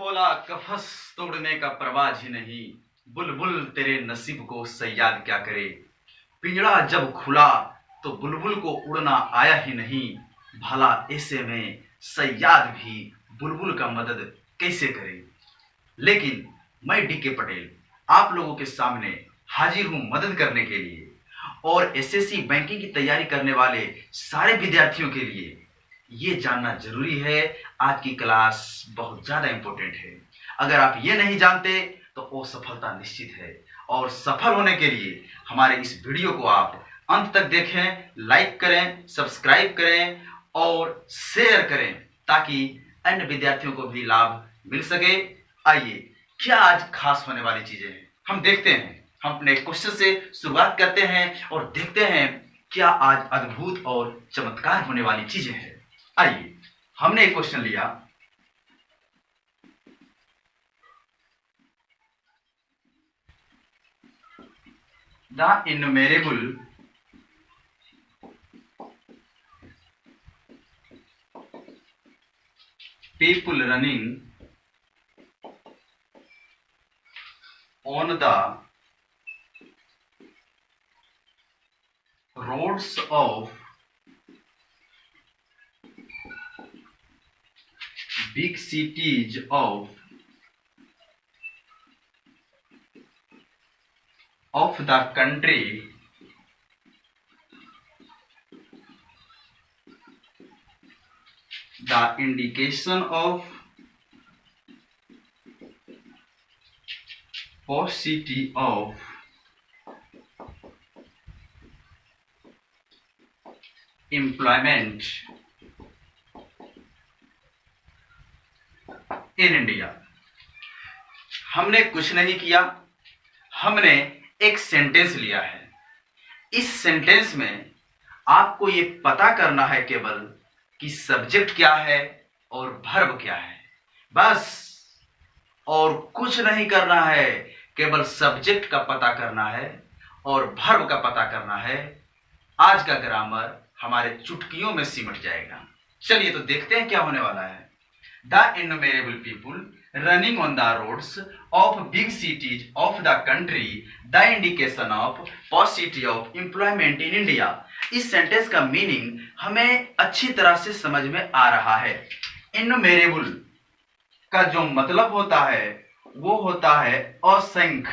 खोला कफस तोड़ने का परवाज ही नहीं, बुलबुल तेरे नसीब को सयाद क्या करे। पिंजड़ा जब खुला तो बुलबुल को उड़ना आया ही नहीं, भला ऐसे में सयाद भी बुलबुल का मदद कैसे करे। लेकिन मैं डीके पटेल आप लोगों के सामने हाजिर हूं मदद करने के लिए, और एसएससी बैंकिंग की तैयारी करने वाले सारे विद्यार्थियों के लिए ये जानना जरूरी है। आज की क्लास बहुत ज्यादा इंपॉर्टेंट है। अगर आप ये नहीं जानते तो असफलता निश्चित है, और सफल होने के लिए हमारे इस वीडियो को आप अंत तक देखें, लाइक करें, सब्सक्राइब करें और शेयर करें ताकि अन्य विद्यार्थियों को भी लाभ मिल सके। आइए, क्या आज खास होने वाली चीजें हैं हम देखते हैं। हम अपने क्वेश्चन से शुरुआत करते हैं और देखते हैं क्या आज अद्भुत और चमत्कार होने वाली चीजें हैं। आइए, हमने एक क्वेश्चन लिया, the innumerable people running on the roads of big cities of the country the indication of paucity of employment in India। हमने कुछ नहीं किया, हमने एक सेंटेंस लिया है। इस सेंटेंस में आपको ये पता करना है केवल कि सब्जेक्ट क्या है और वर्ब क्या है, बस, और कुछ नहीं करना है। केवल सब्जेक्ट का पता करना है और वर्ब का पता करना है। आज का ग्रामर हमारे चुटकियों में सिमट जाएगा। चलिए तो देखते हैं क्या होने वाला है। The innumerable people running on the roads of big cities of the country, the indication of possibility of employment in India. इस सेंटेंस का मीनिंग हमें अच्छी तरह से समझ में आ रहा है। इन्यूमरेबल का जो मतलब होता है वो होता है असंख्य,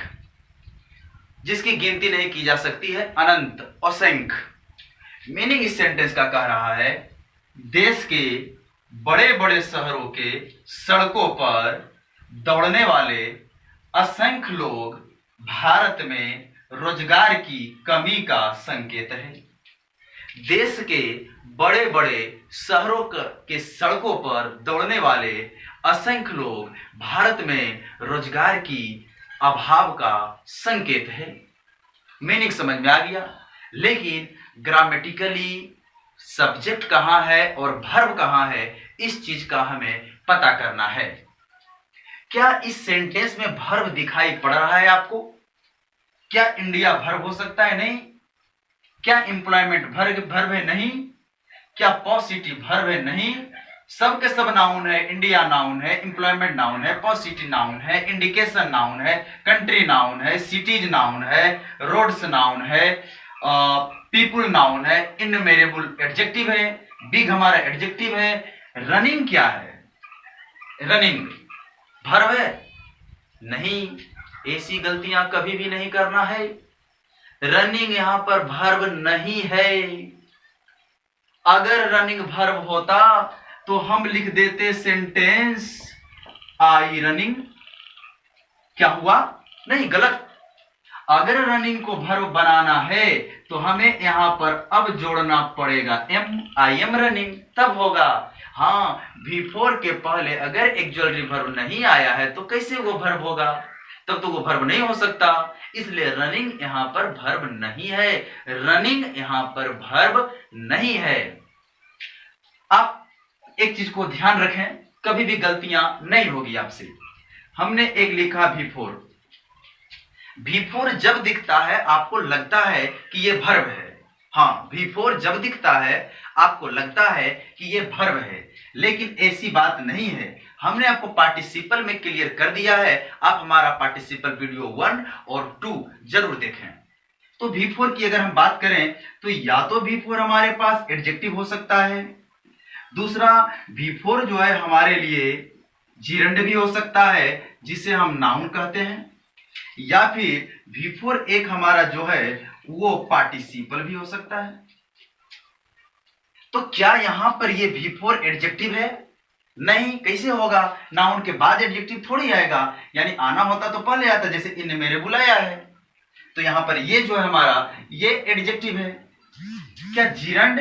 जिसकी गिनती नहीं की जा सकती है, अनंत, असंख्य। मीनिंग इस सेंटेंस का कह रहा है देश के बड़े बड़े शहरों के सड़कों पर दौड़ने वाले असंख्य लोग भारत में रोजगार की कमी का संकेत है। देश के बड़े बड़े शहरों के सड़कों पर दौड़ने वाले असंख्य लोग भारत में रोजगार की अभाव का संकेत है। मीनिंग समझ में आ गया, लेकिन ग्रामेटिकली सब्जेक्ट कहां है और वर्ब कहां है, इस चीज का हमें पता करना है। क्या इस सेंटेंस में वर्ब दिखाई पड़ रहा है आपको? क्या इंडिया वर्ब हो सकता है? नहीं। क्या एम्प्लॉयमेंट वर्ब है? नहीं। क्या पॉसिटिव वर्ब है? नहीं। सब के सब नाउन है। इंडिया नाउन है, एम्प्लॉयमेंट नाउन है, पॉसिटिव नाउन है, इंडिकेशन नाउन है, कंट्री नाउन है, सिटीज नाउन है, रोड्स नाउन है, पीपुल नाउन है, इन्यूमरेबल एडजेक्टिव है, बिग हमारा एडजेक्टिव है। रनिंग क्या है? रनिंग वर्ब है? नहीं। ऐसी गलतियां कभी भी नहीं करना है। रनिंग यहां पर वर्ब नहीं है। अगर रनिंग वर्ब होता तो हम लिख देते सेंटेंस आई रनिंग। क्या हुआ? नहीं, गलत। अगर रनिंग को वर्ब बनाना है तो हमें यहां पर अब जोड़ना पड़ेगा एम, आई एम रनिंग, तब होगा। हाँ, बिफोर के पहले अगर एक्जुअलरी वर्ब नहीं आया है तो कैसे वो वर्ब होगा? तब तो वो वर्ब नहीं हो सकता। इसलिए रनिंग यहां पर वर्ब नहीं है। रनिंग यहां पर वर्ब नहीं है। आप एक चीज को ध्यान रखें, कभी भी गलतियां नहीं होगी आपसे। हमने एक लिखा बिफोर। बिफोर जब दिखता है आपको लगता है कि ये वर्ब है। हाँ, बिफोर जब दिखता है आपको लगता है कि ये वर्ब है, लेकिन ऐसी बात नहीं है। हमने आपको पार्टिसिपल में क्लियर कर दिया है। आप हमारा पार्टिसिपल वीडियो 1 और 2 जरूर देखें। तो V4 की अगर हम बात करें तो या तो V4 हमारे पास एडजेक्टिव हो सकता है, दूसरा V4 जो है हमारे लिए जिरंड भी हो सकता है जिसे हम नाउन कहते हैं, या फिर V4 एक हमारा जो है वो पार्टिसिपल भी हो सकता है। तो क्या यहां पर ये V4 एडजेक्टिव है? नहीं, कैसे होगा? नाउन के बाद एडजेक्टिव थोड़ी आएगा, यानी आना होता तो पहले आता, जैसे इन मेरे बुलाया है। तो यहां पर ये जो है हमारा ये एडजेक्टिव है। क्या जिरंड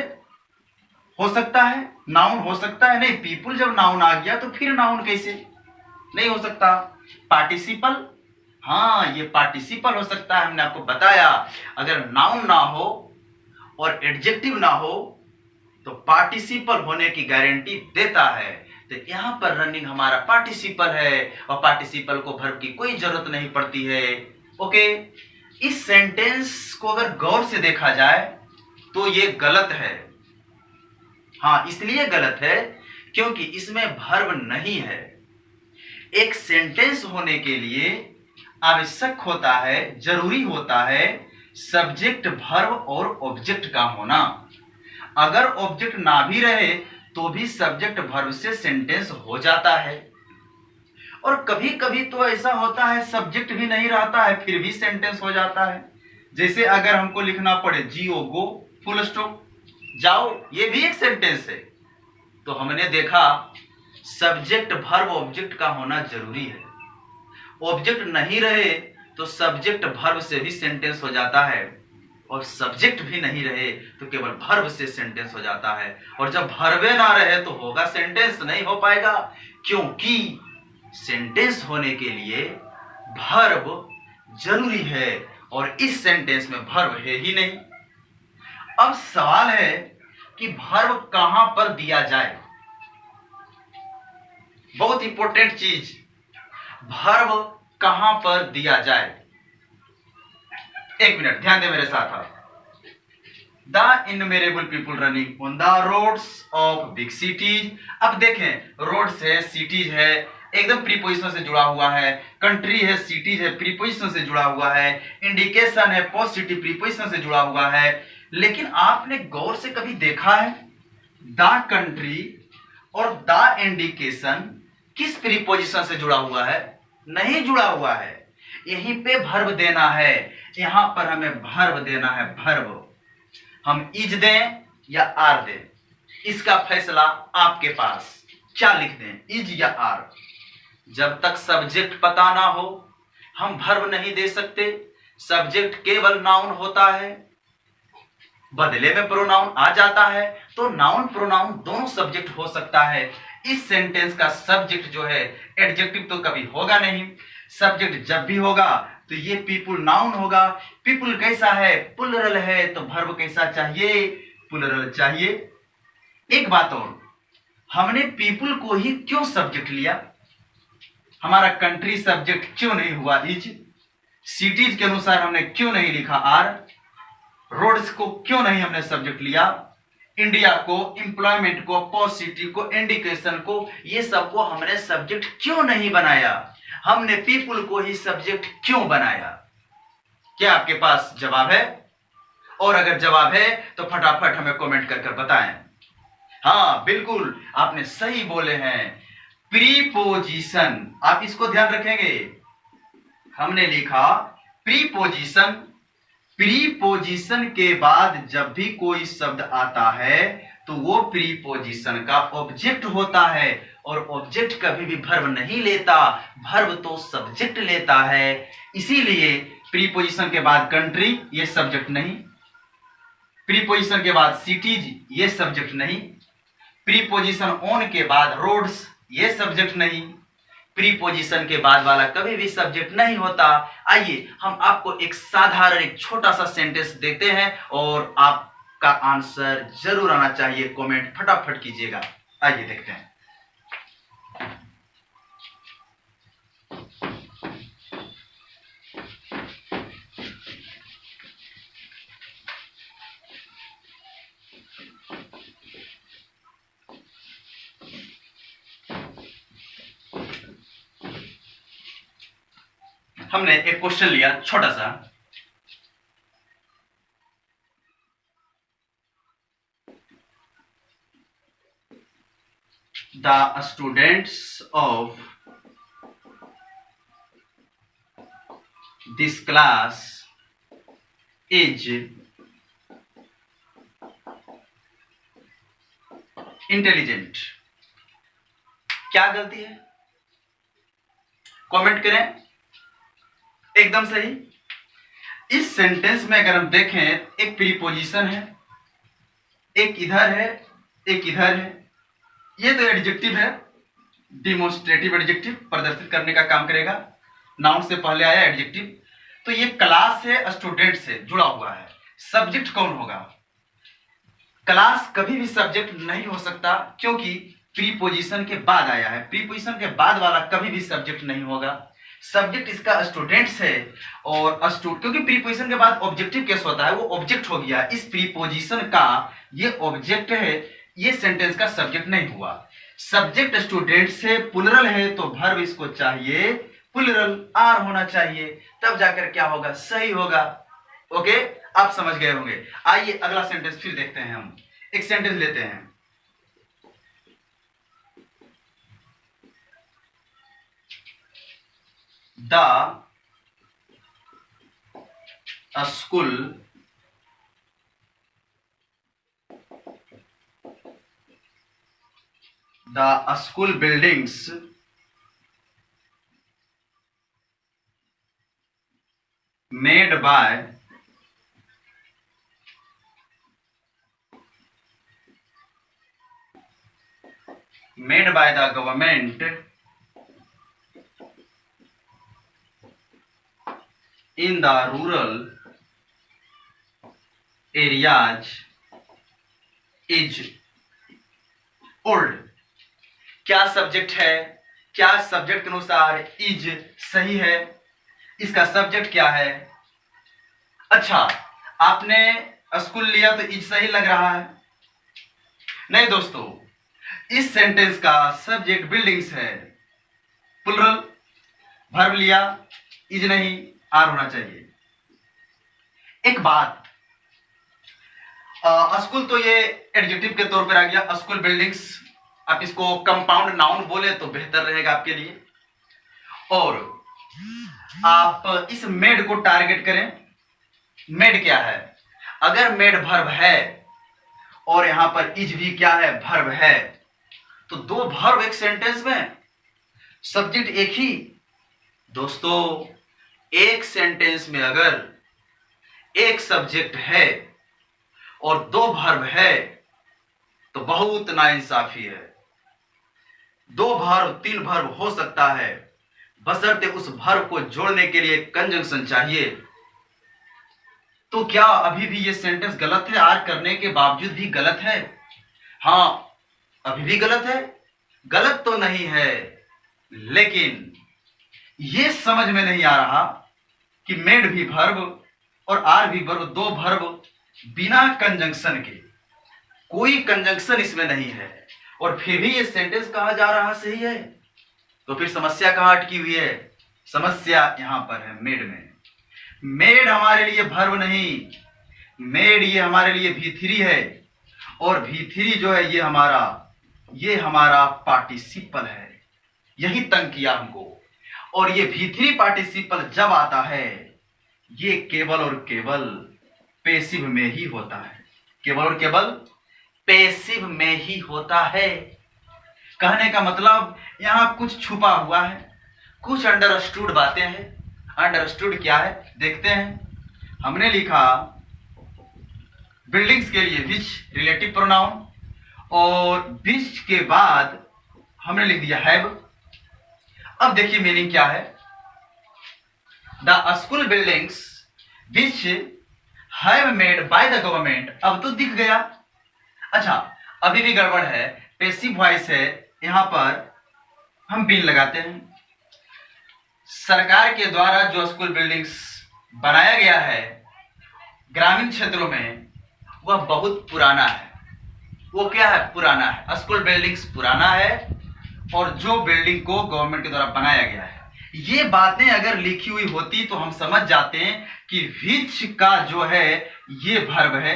हो सकता है? नाउन हो सकता है? नहीं, पीपुल जब नाउन आ गया तो फिर नाउन कैसे? नहीं हो सकता। पार्टिसिपल, हाँ ये पार्टिसिपल हो सकता है। हमने आपको बताया अगर नाउन ना हो और एडजेक्टिव ना हो तो पार्टिसिपल होने की गारंटी देता है। तो यहां पर रनिंग हमारा पार्टिसिपल है और पार्टिसिपल को वर्ब की कोई जरूरत नहीं पड़ती है। ओके, इस सेंटेंस को अगर गौर से देखा जाए तो ये गलत है। हाँ, इसलिए गलत है क्योंकि इसमें वर्ब नहीं है। एक सेंटेंस होने के लिए आवश्यक होता है, जरूरी होता है सब्जेक्ट, वर्ब और ऑब्जेक्ट का होना। अगर ऑब्जेक्ट ना भी रहे तो भी सब्जेक्ट वर्ब से सेंटेंस हो जाता है। और कभी कभी तो ऐसा होता है सब्जेक्ट भी नहीं रहता है फिर भी सेंटेंस हो जाता है। जैसे अगर हमको लिखना पड़े जियो गो फुल स्टॉप, जाओ, ये भी एक सेंटेंस है। तो हमने देखा सब्जेक्ट वर्ब ऑब्जेक्ट का होना जरूरी है। ऑब्जेक्ट नहीं रहे तो सब्जेक्ट वर्ब से भी सेंटेंस हो जाता है, और सब्जेक्ट भी नहीं रहे तो केवल वर्ब से सेंटेंस हो जाता है। और जब वर्बे ना रहे तो होगा सेंटेंस? नहीं हो पाएगा, क्योंकि सेंटेंस होने के लिए वर्ब जरूरी है और इस सेंटेंस में वर्ब है ही नहीं। अब सवाल है कि वर्ब कहां पर दिया जाए? बहुत इंपॉर्टेंट चीज, वर्ब कहां पर दिया जाए? एक मिनट ध्यान दे मेरे साथ आप। The innumerable people running on the roads of big cities. अब देखें, रोड्स है, सिटीज है, एकदम प्रीपोजिशन से जुड़ा हुआ है। कंट्री है, सिटीज है, प्रीपोजिशन से जुड़ा हुआ है। इंडिकेशन है, पॉजिटिव प्रीपोजिशन से जुड़ा हुआ है। लेकिन आपने गौर से कभी देखा है द कंट्री और द इंडिकेशन किस प्रीपोजिशन से जुड़ा हुआ है? नहीं जुड़ा हुआ है। यहीं पे वर्ब देना है, यहां पर हमें वर्ब देना है। वर्ब हम इज दें या आर दें, इसका फैसला आपके पास। क्या लिख दें, इज या आर? जब तक सब्जेक्ट पता ना हो हम वर्ब नहीं दे सकते। सब्जेक्ट केवल नाउन होता है, बदले में प्रोनाउन आ जाता है। तो नाउन प्रोनाउन दोनों सब्जेक्ट हो सकता है। इस सेंटेंस का सब्जेक्ट जो है एडजेक्टिव तो कभी होगा नहीं। सब्जेक्ट जब भी होगा तो ये पीपुल नाउन होगा। पीपुल कैसा है? प्लुरल है, तो वर्ब कैसा चाहिए? प्लुरल चाहिए। एक बात और, हमने पीपुल को ही क्यों सब्जेक्ट लिया? हमारा कंट्री सब्जेक्ट क्यों नहीं हुआ इज? सिटीज के अनुसार हमने क्यों नहीं लिखा आर? रोड्स को क्यों नहीं हमने सब्जेक्ट लिया? इंडिया को, एम्प्लॉयमेंट को, पॉजिटिव को, इंडिकेशन को, ये सबको हमने सब्जेक्ट क्यों नहीं बनाया? हमने पीपुल को ही सब्जेक्ट क्यों बनाया? क्या आपके पास जवाब है? और अगर जवाब है तो फटाफट हमें कमेंट कर बताएं। हाँ बिल्कुल, आपने सही बोले हैं, प्रीपोजिशन। आप इसको ध्यान रखेंगे, हमने लिखा प्रीपोजिशन। प्रीपोजिशन के बाद जब भी कोई शब्द आता है तो वो प्रीपोजिशन का ऑब्जेक्ट होता है, और ऑब्जेक्ट कभी भी वर्ब नहीं लेता, वर्ब तो सब्जेक्ट लेता है। इसीलिए प्रीपोजिशन के बाद कंट्री ये सब्जेक्ट नहीं, प्रीपोजिशन के बाद सिटीज ये सब्जेक्ट नहीं, प्रीपोजिशन ऑन के बाद रोड्स ये सब्जेक्ट नहीं, प्रीपोजिशन के बाद वाला कभी भी सब्जेक्ट नहीं होता। आइए हम आपको एक साधारण एक छोटा सा सेंटेंस देते हैं और आपका आंसर जरूर आना चाहिए। कमेंट फटाफट कीजिएगा। आइए देखते हैं। हमने एक क्वेश्चन लिया छोटा सा, the students of this class is intelligent. क्या गलती है? कमेंट करें। एकदम सही। इस सेंटेंस में अगर हम देखें, एक प्रीपोजिशन है, एक इधर है, एक इधर है। ये तो एडजेक्टिव है, डिमोन्स्ट्रेटिव एडजेक्टिव, प्रदर्शित करने का काम करेगा। नाउन से पहले आया एडजेक्टिव। तो ये क्लास से स्टूडेंट से जुड़ा हुआ है। सब्जेक्ट कौन होगा? क्लास कभी भी सब्जेक्ट नहीं हो सकता, क्योंकि प्रीपोजिशन के बाद आया है। प्रीपोजिशन के बाद वाला कभी भी सब्जेक्ट नहीं होगा। सब्जेक्ट इसका स्टूडेंट्स है, और क्योंकि प्रीपोजिशन के बाद ऑब्जेक्टिव केस होता है, वो ऑब्जेक्ट हो गया। इस प्रीपोजिशन का ये ऑब्जेक्ट है, ये सेंटेंस का सब्जेक्ट नहीं हुआ। सब्जेक्ट स्टूडेंट से प्लुरल है, तो वर्ब इसको चाहिए प्लुरल आर होना चाहिए, तब जाकर क्या होगा? सही होगा। ओके, आप समझ गए होंगे। आइए अगला सेंटेंस फिर देखते हैं। हम एक सेंटेंस लेते हैं। The school buildings made by the government in the rural areas is old। क्या सब्जेक्ट है? क्या सब्जेक्ट के अनुसार इज सही है? इसका सब्जेक्ट क्या है? अच्छा, आपने स्कूल लिया तो इज सही लग रहा है? नहीं दोस्तों, इस सेंटेंस का सब्जेक्ट बिल्डिंग्स है, प्लुरल। वर्ब लिया, इज नहीं, आर होना चाहिए। एक बात, स्कूल तो ये एडजेक्टिव के तौर पर आ गया। स्कूल बिल्डिंग्स, आप इसको कंपाउंड नाउन बोले तो बेहतर रहेगा आपके लिए। और आप इस मेड को टारगेट करें। मेड क्या है? अगर मेड वर्ब है और यहां पर इज भी क्या है? वर्ब है, तो दो वर्ब एक सेंटेंस में, सब्जेक्ट एक ही। दोस्तों, एक सेंटेंस में अगर एक सब्जेक्ट है और दो वर्ब है तो बहुत नाइंसाफी है। दो वर्ब, तीन वर्ब हो सकता है, बशर्ते उस वर्ब को जोड़ने के लिए कंजंक्शन चाहिए। तो क्या अभी भी ये सेंटेंस गलत है? आर करने के बावजूद भी गलत है? हाँ, अभी भी गलत है। गलत तो नहीं है, लेकिन ये समझ में नहीं आ रहा कि मेड भी वर्ब और आर भी वर्ब, दो वर्ब बिना कंजंक्शन के, कोई कंजंक्शन इसमें नहीं है, और फिर भी ये सेंटेंस कहा जा रहा सही है। तो फिर समस्या कहां अटकी हुई है? समस्या यहां पर है मेड में। मेड हमारे लिए वर्ब नहीं, मेड ये हमारे लिए V3 है, और V3 जो है ये हमारा पार्टिसिपल है। यही तंग किया हमको। और ये V3 पार्टिसिपल जब आता है, ये केवल और केवल पैसिव में ही होता है। केवल और केवल पैसिव में ही होता है। कहने का मतलब यहां कुछ छुपा हुआ है, कुछ अंडरस्टूड बातें हैं। अंडरस्टूड क्या है देखते हैं। हमने लिखा बिल्डिंग्स के लिए विच रिलेटिव प्रोनाउन, और विच के बाद हमने लिख दिया हैव। अब देखिए मीनिंग क्या है। The school buildings which have made by the government. अब तो दिख गया। अच्छा, अभी भी गड़बड़ है, पैसिव वॉइस है, यहां पर हम बिन लगाते हैं। सरकार के द्वारा जो स्कूल बिल्डिंग्स बनाया गया है ग्रामीण क्षेत्रों में, वह बहुत पुराना है। वो क्या है? पुराना है। स्कूल बिल्डिंग्स पुराना है, और जो बिल्डिंग को गवर्नमेंट के द्वारा बनाया गया है, ये बातें अगर लिखी हुई होती तो हम समझ जाते हैं कि विच का जो है ये वर्ब है,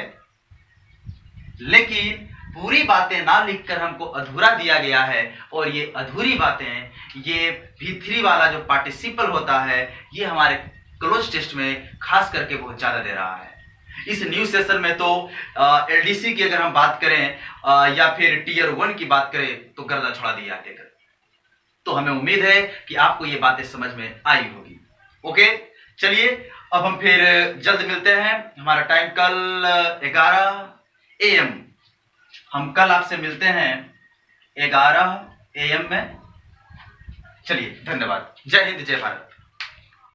लेकिन पूरी बातें ना लिखकर हमको अधूरा दिया गया है, और ये अधूरी बातें, ये V3 वाला जो पार्टिसिपल होता है, ये हमारे क्लोज टेस्ट में खास करके बहुत ज्यादा दे रहा है। इस न्यू सेशन में तो LDC की अगर हम बात करें या फिर टीयर 1 की बात करें तो गर्दा छोड़ा दिया देकर। तो हमें उम्मीद है कि आपको ये बातें समझ में आई होगी। ओके, चलिए अब हम फिर जल्द मिलते हैं। हमारा टाइम कल 11 AM, हम कल आपसे मिलते हैं 11 AM में। चलिए, धन्यवाद। जय हिंद, जय भारत।